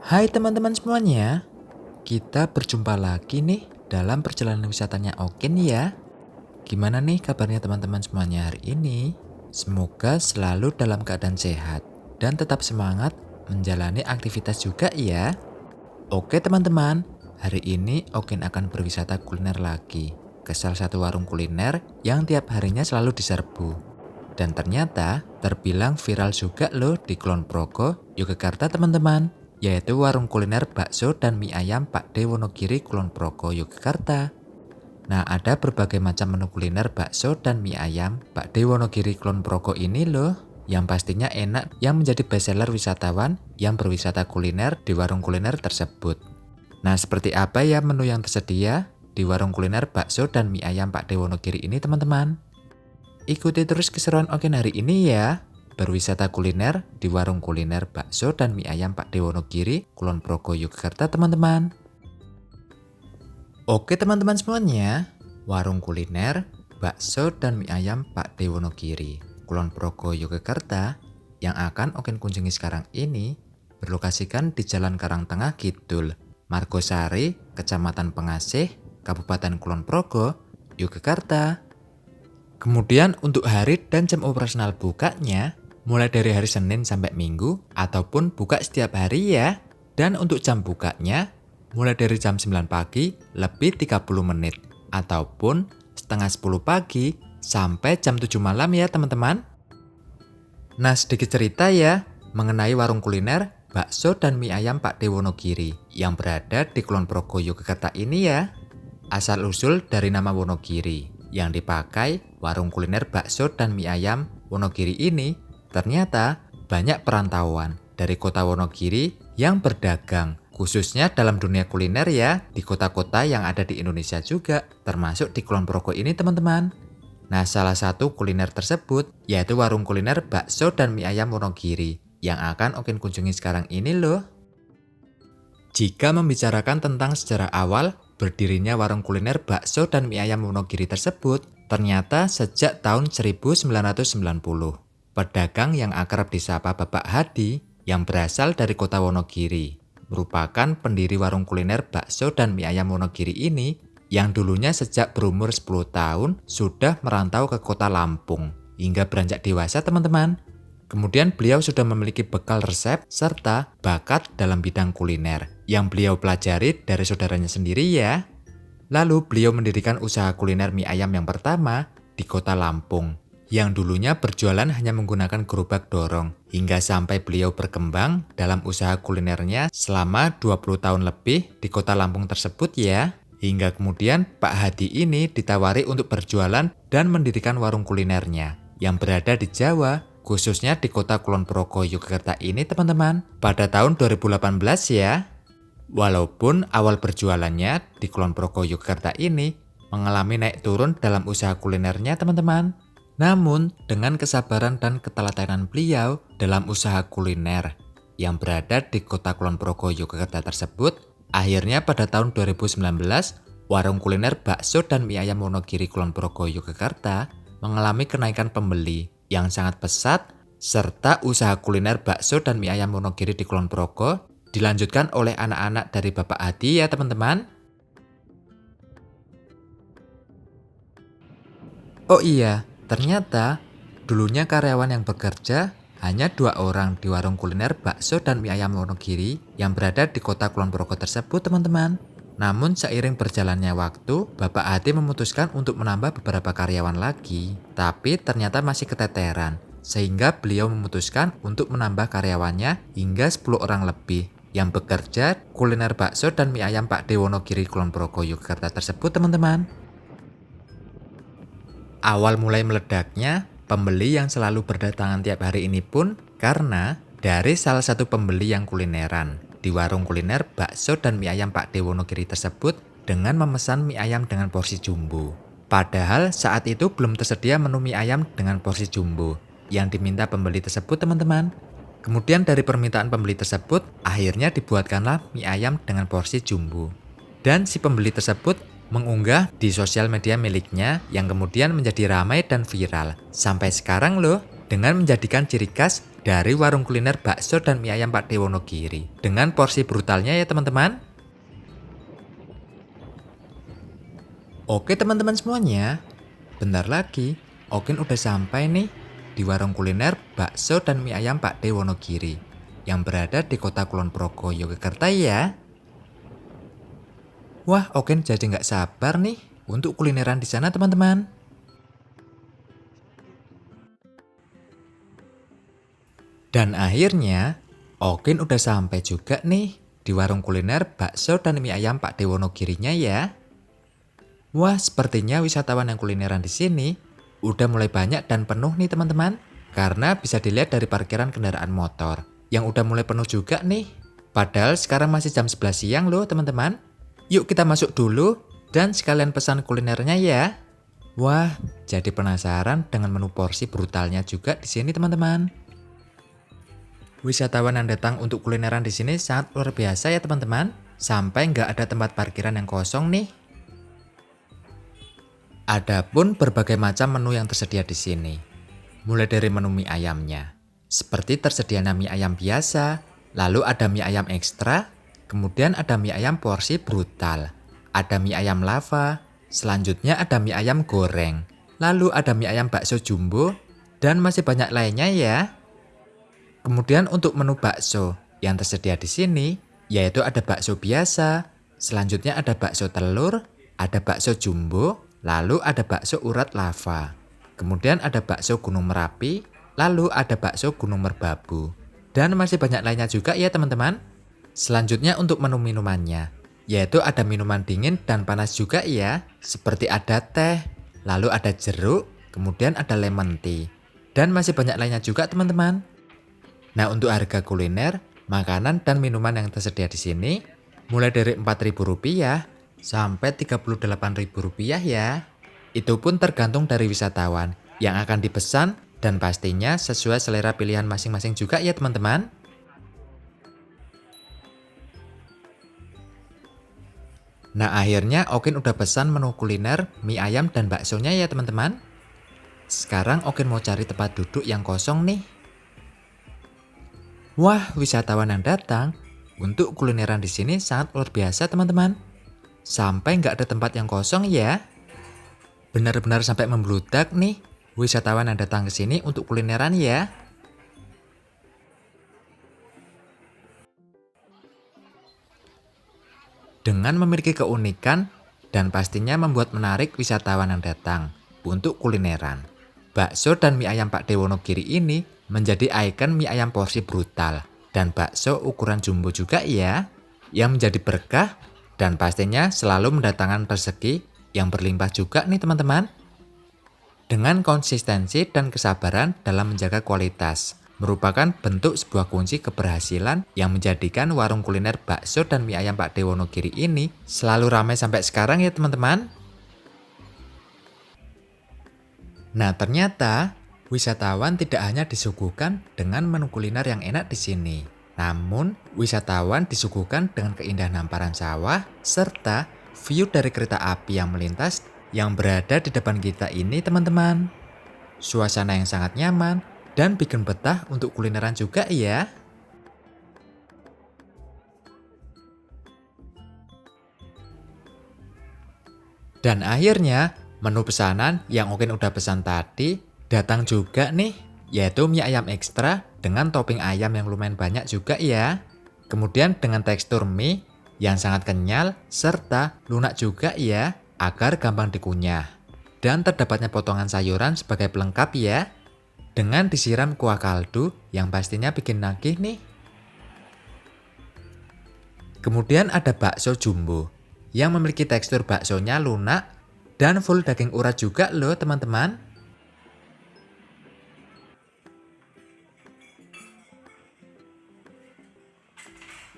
Hai teman-teman semuanya, kita berjumpa lagi nih dalam perjalanan wisatanya Okin ya. Gimana nih kabarnya teman-teman semuanya hari ini? Semoga selalu dalam keadaan sehat dan tetap semangat menjalani aktivitas juga ya. Oke teman-teman, hari ini Okin akan berwisata kuliner lagi ke salah satu warung kuliner yang tiap harinya selalu diserbu. Dan ternyata terbilang viral juga loh di Kulon Progo, Yogyakarta teman-teman, yaitu warung kuliner bakso dan mie ayam Pak D Wonogiri Kulon Progo, Yogyakarta. Nah, ada berbagai macam menu kuliner bakso dan mie ayam Pak D Wonogiri Kulon Progo ini loh, yang pastinya enak yang menjadi bestseller wisatawan yang berwisata kuliner di warung kuliner tersebut. Nah, seperti apa ya menu yang tersedia di warung kuliner bakso dan mie ayam Pak D Wonogiri ini teman-teman? Ikuti terus keseruan Okin hari ini ya. Berwisata kuliner di warung kuliner bakso dan mie ayam Pak D Wonogiri, Kulon Progo, Yogyakarta teman-teman. Oke teman-teman semuanya, warung kuliner bakso dan mie ayam Pak D Wonogiri, Kulon Progo, Yogyakarta yang akan Okin kunjungi sekarang ini berlokasikan di Jalan Karangtengah Kidul, Margosari, Kecamatan Pengasih, Kabupaten Kulon Progo, Yogyakarta. Kemudian untuk hari dan jam operasional bukanya, mulai dari hari Senin sampai Minggu ataupun buka setiap hari ya. Dan untuk jam bukanya, mulai dari jam 9 pagi lebih 30 menit ataupun setengah 10 pagi sampai jam 7 malam ya teman-teman. Nah sedikit cerita ya mengenai warung kuliner bakso dan mie ayam Pak D Wonogiri yang berada di Kulon Progo, Yogyakarta ini ya. Asal usul dari nama Wonogiri yang dipakai warung kuliner bakso dan mie ayam Wonogiri ini ternyata banyak perantauan dari kota Wonogiri yang berdagang khususnya dalam dunia kuliner ya di kota-kota yang ada di Indonesia juga termasuk di Kulon Progo ini teman-teman. Nah salah satu kuliner tersebut yaitu warung kuliner bakso dan mie ayam Wonogiri yang akan Okin kunjungi sekarang ini loh. Jika membicarakan tentang sejarah awal berdirinya warung kuliner bakso dan mie ayam Wonogiri tersebut, ternyata sejak tahun 1990. Pedagang yang akrab disapa Bapak Hadi yang berasal dari kota Wonogiri, merupakan pendiri warung kuliner bakso dan mie ayam Wonogiri ini yang dulunya sejak berumur 10 tahun sudah merantau ke kota Lampung hingga beranjak dewasa teman-teman. Kemudian beliau sudah memiliki bekal resep serta bakat dalam bidang kuliner yang beliau pelajari dari saudaranya sendiri ya. Lalu beliau mendirikan usaha kuliner mie ayam yang pertama di kota Lampung yang dulunya berjualan hanya menggunakan gerobak dorong hingga sampai beliau berkembang dalam usaha kulinernya selama 20 tahun lebih di kota Lampung tersebut ya. Hingga kemudian Pak Hadi ini ditawari untuk berjualan dan mendirikan warung kulinernya yang berada di Jawa, khususnya di kota Kulon Progo, Yogyakarta ini teman-teman, pada tahun 2018 ya. Walaupun awal berjualannya di Kulon Progo, Yogyakarta ini mengalami naik turun dalam usaha kulinernya teman-teman. Namun dengan kesabaran dan ketelatenan beliau dalam usaha kuliner yang berada di kota Kulon Progo, Yogyakarta tersebut, akhirnya pada tahun 2019, warung kuliner bakso dan mie ayam Wonogiri Kulon Progo, Yogyakarta mengalami kenaikan pembeli yang sangat pesat, serta usaha kuliner bakso dan mie ayam Wonogiri di Kulon Progo dilanjutkan oleh anak-anak dari Bapak Hadi ya teman-teman. Oh iya, ternyata dulunya karyawan yang bekerja hanya 2 orang di warung kuliner bakso dan mie ayam Wonogiri yang berada di kota Kulon Progo tersebut teman-teman. Namun seiring berjalannya waktu, Bapak Hadi memutuskan untuk menambah beberapa karyawan lagi. Tapi ternyata masih keteteran, sehingga beliau memutuskan untuk menambah karyawannya hingga 10 orang lebih yang bekerja kuliner bakso dan mie ayam Pak D Wonogiri Kulon Progo, Yogyakarta tersebut teman-teman. Awal mulai meledaknya pembeli yang selalu berdatangan tiap hari ini pun karena dari salah satu pembeli yang kulineran di warung kuliner bakso dan mie ayam Pak D Wonogiri tersebut dengan memesan mie ayam dengan porsi jumbo. Padahal saat itu belum tersedia menu mie ayam dengan porsi jumbo yang diminta pembeli tersebut teman-teman. Kemudian dari permintaan pembeli tersebut akhirnya dibuatkanlah mie ayam dengan porsi jumbo. Dan si pembeli tersebut mengunggah di sosial media miliknya yang kemudian menjadi ramai dan viral sampai sekarang loh, dengan menjadikan ciri khas dari warung kuliner bakso dan mie ayam Pak De Wonogiri dengan porsi brutalnya ya teman-teman. Oke teman-teman semuanya, bentar lagi Okin udah sampai nih di warung kuliner bakso dan mie ayam Pak De Wonogiri yang berada di kota Kulon Progo, Yogyakarta ya. Wah, Okin jadi nggak sabar nih untuk kulineran di sana teman-teman. Dan akhirnya, Okin udah sampai juga nih di warung kuliner bakso dan mie ayam Pak De Wonogirinya ya. Wah, sepertinya wisatawan yang kulineran di sini udah mulai banyak dan penuh nih teman-teman. Karena bisa dilihat dari parkiran kendaraan motor yang udah mulai penuh juga nih. Padahal sekarang masih jam 11 siang loh teman-teman. Yuk kita masuk dulu dan sekalian pesan kulinernya ya. Wah, jadi penasaran dengan menu porsi brutalnya juga di sini teman-teman. Wisatawan yang datang untuk kulineran di sini sangat luar biasa ya teman-teman. Sampai nggak ada tempat parkiran yang kosong nih. Ada pun berbagai macam menu yang tersedia di sini. Mulai dari menu mie ayamnya, seperti tersedianya mie ayam biasa, lalu ada mie ayam ekstra, kemudian ada mie ayam porsi brutal, ada mie ayam lava, selanjutnya ada mie ayam goreng, lalu ada mie ayam bakso jumbo, dan masih banyak lainnya ya. Kemudian untuk menu bakso yang tersedia di sini, yaitu ada bakso biasa, selanjutnya ada bakso telur, ada bakso jumbo, lalu ada bakso urat lava. Kemudian ada bakso Gunung Merapi, lalu ada bakso Gunung Merbabu. Dan masih banyak lainnya juga ya teman-teman. Selanjutnya untuk menu minumannya, yaitu ada minuman dingin dan panas juga ya. Seperti ada teh, lalu ada jeruk, kemudian ada lemon tea. Dan masih banyak lainnya juga teman-teman. Nah untuk harga kuliner, makanan dan minuman yang tersedia di sini, mulai dari Rp4.000 sampai Rp38.000 ya. Itu pun tergantung dari wisatawan yang akan dipesan dan pastinya sesuai selera pilihan masing-masing juga ya teman-teman. Nah akhirnya Okin udah pesan menu kuliner mie ayam dan baksonya ya teman-teman. Sekarang Okin mau cari tempat duduk yang kosong nih. Wah, wisatawan yang datang untuk kulineran di sini sangat luar biasa teman-teman. Sampai nggak ada tempat yang kosong ya. Benar-benar sampai membludak nih wisatawan yang datang ke sini untuk kulineran ya. Dengan memiliki keunikan dan pastinya membuat menarik wisatawan yang datang untuk kulineran. Bakso dan mie ayam Pak De Wonogiri ini menjadi ikon mie ayam porsi brutal dan bakso ukuran jumbo juga ya, yang menjadi berkah dan pastinya selalu mendatangkan rezeki yang berlimpah juga nih teman-teman. Dengan konsistensi dan kesabaran dalam menjaga kualitas, merupakan bentuk sebuah kunci keberhasilan yang menjadikan warung kuliner bakso dan mie ayam Pak De Wonogiri ini selalu ramai sampai sekarang ya teman-teman. Nah ternyata wisatawan tidak hanya disuguhkan dengan menu kuliner yang enak di sini, namun wisatawan disuguhkan dengan keindahan hamparan sawah serta view dari kereta api yang melintas yang berada di depan kita ini teman-teman. Suasana yang sangat nyaman dan bikin betah untuk kulineran juga ya. Dan akhirnya menu pesanan yang Okin udah pesan tadi datang juga nih, yaitu mie ayam ekstra dengan topping ayam yang lumayan banyak juga ya. Kemudian dengan tekstur mie yang sangat kenyal serta lunak juga ya, agar gampang dikunyah. Dan terdapatnya potongan sayuran sebagai pelengkap ya, dengan disiram kuah kaldu yang pastinya bikin nagih nih. Kemudian ada bakso jumbo yang memiliki tekstur baksonya lunak dan full daging urat juga loh teman-teman.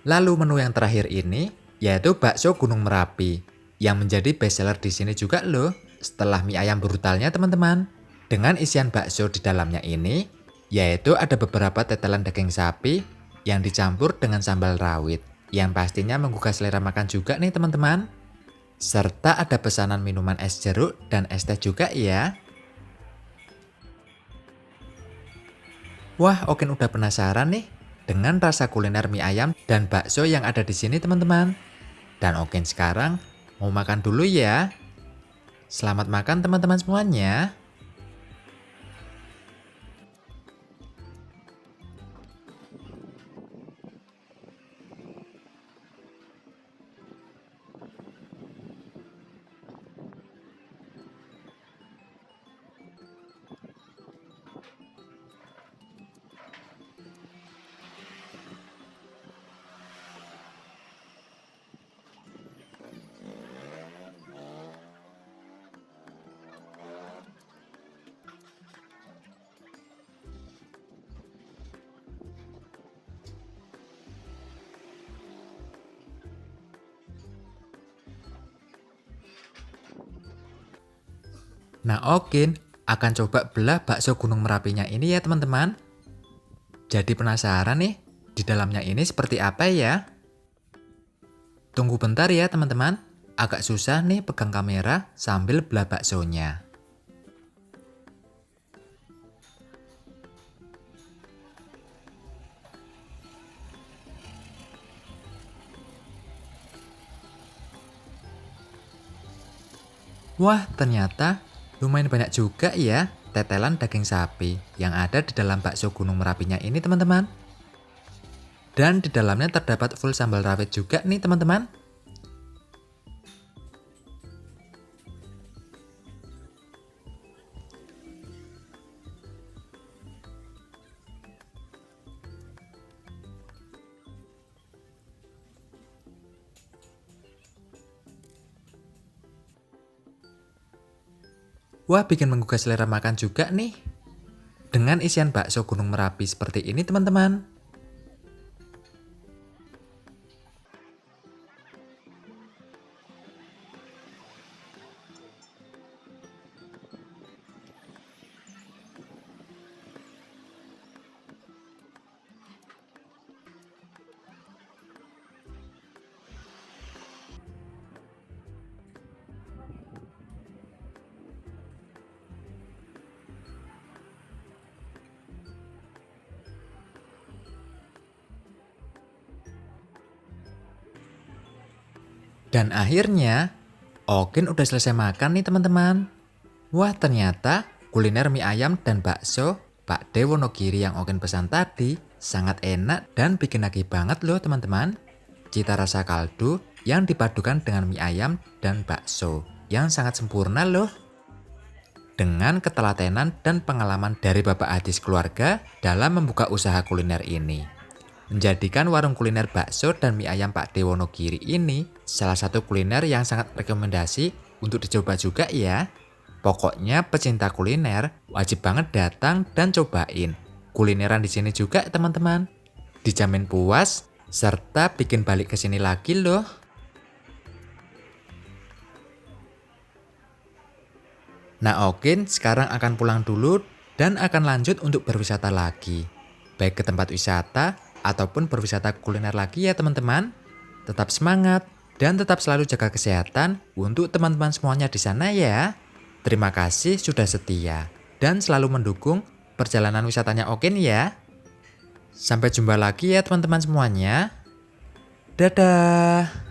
Lalu menu yang terakhir ini yaitu bakso Gunung Merapi yang menjadi bestseller di sini juga loh setelah mie ayam brutalnya teman-teman. Dengan isian bakso di dalamnya ini yaitu ada beberapa tetelan daging sapi yang dicampur dengan sambal rawit yang pastinya menggugah selera makan juga nih teman-teman. Serta ada pesanan minuman es jeruk dan es teh juga ya. Wah, Okin udah penasaran nih dengan rasa kuliner mie ayam dan bakso yang ada di sini teman-teman. Dan Okin sekarang mau makan dulu ya. Selamat makan teman-teman semuanya. Nah, Okin akan coba belah bakso Gunung Merapinya ini ya teman-teman. Jadi penasaran nih, di dalamnya ini seperti apa ya? Tunggu bentar ya teman-teman. Agak susah nih pegang kamera sambil belah baksonya. Wah, ternyata lumayan banyak juga ya tetelan daging sapi yang ada di dalam bakso Gunung Merapinya ini teman-teman. Dan di dalamnya terdapat full sambal rawit juga nih teman-teman. Wah, bikin menggugah selera makan juga nih. Dengan isian bakso Gunung Merapi seperti ini teman-teman. Dan akhirnya, Okin udah selesai makan nih teman-teman. Wah, ternyata kuliner mie ayam dan bakso Pak De Wonogiri yang Okin pesan tadi sangat enak dan bikin nagih banget loh teman-teman. Cita rasa kaldu yang dipadukan dengan mie ayam dan bakso yang sangat sempurna loh. Dengan ketelatenan dan pengalaman dari Bapak Hadis keluarga dalam membuka usaha kuliner ini, menjadikan warung kuliner bakso dan mie ayam Pak De Wonogiri ini salah satu kuliner yang sangat rekomendasi untuk dicoba juga ya. Pokoknya pecinta kuliner wajib banget datang dan cobain kulineran di sini juga teman-teman. Dijamin puas serta bikin balik ke sini lagi loh. Nah, Okin sekarang akan pulang dulu dan akan lanjut untuk berwisata lagi. Baik ke tempat wisata ataupun berwisata kuliner lagi ya teman-teman. Tetap semangat dan tetap selalu jaga kesehatan untuk teman-teman semuanya di sana ya. Terima kasih sudah setia dan selalu mendukung perjalanan wisatanya Okin ya. Sampai jumpa lagi ya teman-teman semuanya. Dadah.